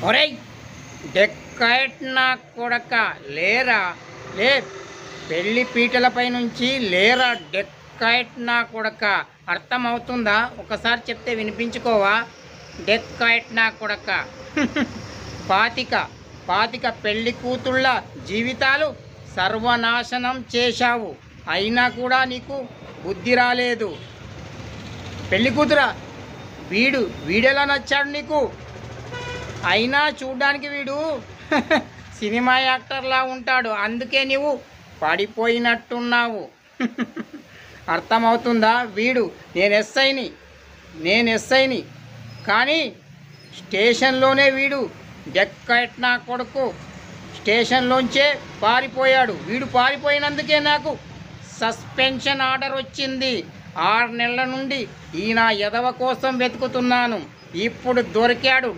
ఒరేయ్ డెక్కైట్ నా కొడక లేరా, లే పెళ్లి పీటలపై నుంచి లేరా డెక్కైట్ నా కొడక. అర్థమవుతుందా? ఒకసారి చెప్తే వినిపించుకోవా? డెక్కైట్ నా కొడక. పాతిక పాతిక పెళ్లి కూతుళ్ళ జీవితాలు సర్వనాశనం చేశావు, అయినా కూడా నీకు బుద్ధి రాలేదు. పెళ్లి కూతురా, వీడెలా నచ్చాడు నీకు? అయినా చూడ్డానికి వీడు సినిమా యాక్టర్లా ఉంటాడు, అందుకే నీవు పడిపోయినట్టున్నావు. అర్థమవుతుందా? నేను ఎస్ఐని కానీ స్టేషన్లోనే వీడు డెక్కైట్ నా కొడుకు స్టేషన్లోంచే పారిపోయాడు. వీడు పారిపోయినందుకే నాకు సస్పెన్షన్ ఆర్డర్ వచ్చింది. 6 నెలల నుండి ఈ నా ఎదవ కోసం వెతుకుతున్నాను, ఇప్పుడు దొరికాడు.